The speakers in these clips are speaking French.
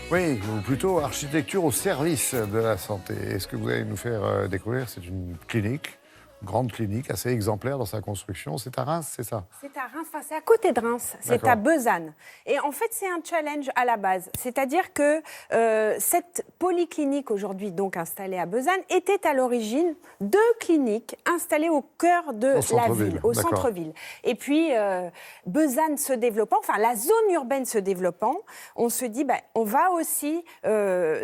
Oui, ou plutôt architecture au service de la santé. Et ce que vous allez nous faire découvrir, c'est une clinique, une grande clinique, assez exemplaire dans sa construction. C'est à Reims, c'est ça? C'est à Reims, enfin, c'est à côté de Reims, c'est D'accord. à Besanne. Et en fait, c'est un challenge à la base. C'est-à-dire que cette polyclinique aujourd'hui, donc installée à Besanne, était à l'origine deux cliniques installées au cœur de la ville, au d'accord. centre-ville. Et puis, Besanne se développant, enfin la zone urbaine se développant, on se dit, on va aussi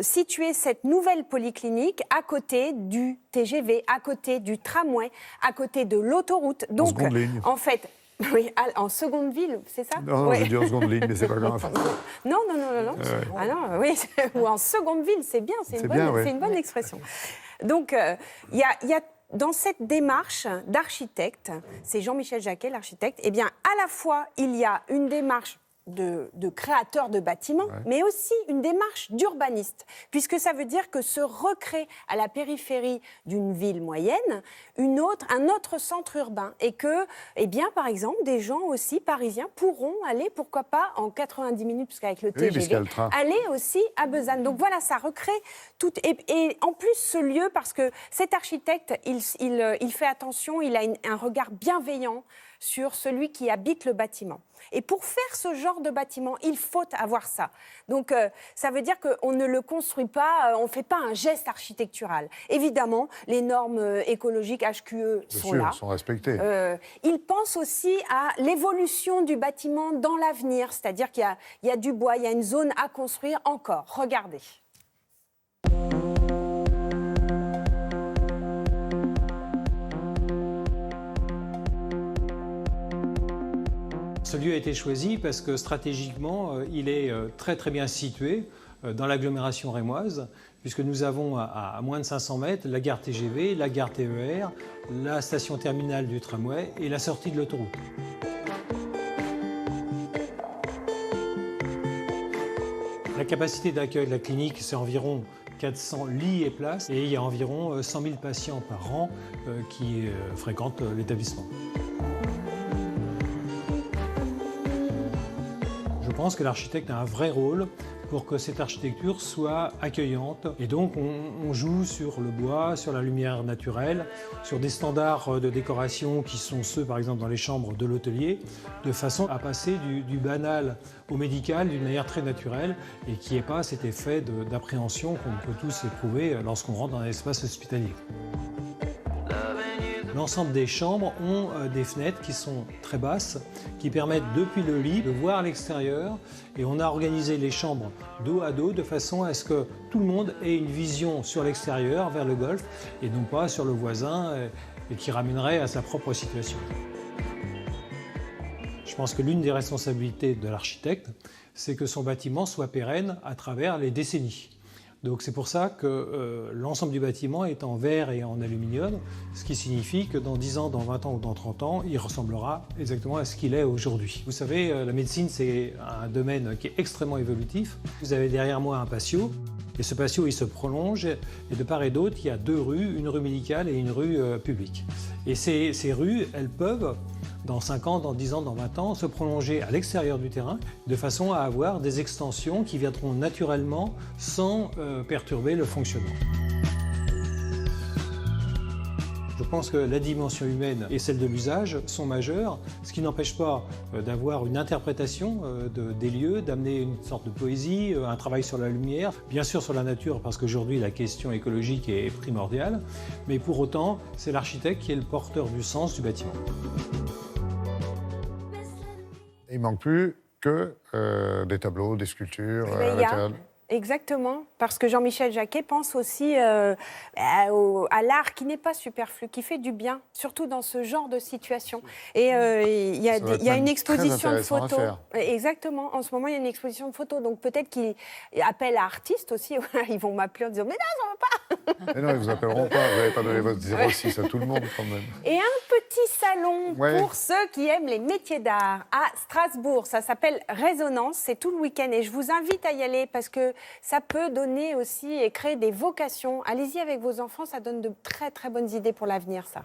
situer cette nouvelle polyclinique à côté du TGV, à côté du tramway, à côté de l'autoroute. En Donc, seconde ligne. en fait, oui, en seconde ville, c'est ça? Non, Ouais. j'ai dit en seconde ligne, mais c'est pas grave. Non. Ah non, oui, ou en seconde ville, c'est bien, c'est une bonne expression. Donc, il y a dans cette démarche d'architecte, c'est Jean-Michel Jacquet, l'architecte, eh bien, à la fois, il y a une démarche de créateur de bâtiments, mais aussi une démarche d'urbaniste, puisque ça veut dire que se recrée à la périphérie d'une ville moyenne un autre centre urbain, et que, eh bien, par exemple, des gens aussi parisiens pourront aller, pourquoi pas, en 90 minutes, parce qu'avec le TGV, aller aussi à Besanne. Donc voilà, ça recrée tout. Et en plus, ce lieu, parce que cet architecte, il fait attention, il a un regard bienveillant sur celui qui habite le bâtiment. Et pour faire ce genre de bâtiment, il faut avoir ça. Donc, ça veut dire qu'on ne le construit pas, on ne fait pas un geste architectural. Évidemment, les normes écologiques HQE sont là. Sont respectées. Il pense aussi à l'évolution du bâtiment dans l'avenir, c'est-à-dire qu'il y a du bois, il y a une zone à construire encore. Regardez. Ce lieu a été choisi parce que stratégiquement, il est très très bien situé dans l'agglomération rémoise, puisque nous avons à moins de 500 mètres la gare TGV, la gare TER, la station terminale du tramway et la sortie de l'autoroute. La capacité d'accueil de la clinique, c'est environ 400 lits et places, et il y a environ 100 000 patients par an qui fréquentent l'établissement. Je pense que l'architecte a un vrai rôle pour que cette architecture soit accueillante. Et donc on joue sur le bois, sur la lumière naturelle, sur des standards de décoration qui sont ceux par exemple dans les chambres de l'hôtelier, de façon à passer du banal au médical d'une manière très naturelle et qu'il n'y ait pas cet effet d'appréhension qu'on peut tous éprouver lorsqu'on rentre dans un espace hospitalier. L'ensemble des chambres ont des fenêtres qui sont très basses, qui permettent depuis le lit de voir l'extérieur. Et on a organisé les chambres dos à dos de façon à ce que tout le monde ait une vision sur l'extérieur, vers le golfe, et non pas sur le voisin, et qui ramènerait à sa propre situation. Je pense que l'une des responsabilités de l'architecte, c'est que son bâtiment soit pérenne à travers les décennies. Donc c'est pour ça que l'ensemble du bâtiment est en verre et en aluminium, ce qui signifie que dans 10 ans, dans 20 ans ou dans 30 ans, il ressemblera exactement à ce qu'il est aujourd'hui. Vous savez, la médecine, c'est un domaine qui est extrêmement évolutif. Vous avez derrière moi un patio, et ce patio, il se prolonge, et de part et d'autre, il y a deux rues, une rue médicale et une rue publique. Et ces rues, elles peuvent, dans 5 ans, dans 10 ans, dans 20 ans, se prolonger à l'extérieur du terrain, de façon à avoir des extensions qui viendront naturellement sans perturber le fonctionnement. Je pense que la dimension humaine et celle de l'usage sont majeures, ce qui n'empêche pas d'avoir une interprétation des lieux, d'amener une sorte de poésie, un travail sur la lumière, bien sûr sur la nature, parce qu'aujourd'hui la question écologique est primordiale, mais pour autant, c'est l'architecte qui est le porteur du sens du bâtiment. Il ne manque plus que des tableaux, des sculptures, Exactement, parce que Jean-Michel Jacquet pense aussi à l'art qui n'est pas superflu, qui fait du bien, surtout dans ce genre de situation. Et il y a une exposition de photos. Exactement, en ce moment il y a une exposition de photos, donc peut-être qu'il appelle à artistes aussi, ils vont m'appeler en disant « mais non, ça va pas !» Mais non, ils ne vous appelleront pas, vous n'avez pas donné votre 06 à tout le monde quand même. Et un petit salon pour ceux qui aiment les métiers d'art à Strasbourg, ça s'appelle Résonance, c'est tout le week-end et je vous invite à y aller parce que ça peut donner aussi et créer des vocations. Allez-y avec vos enfants, ça donne de très très bonnes idées pour l'avenir, ça.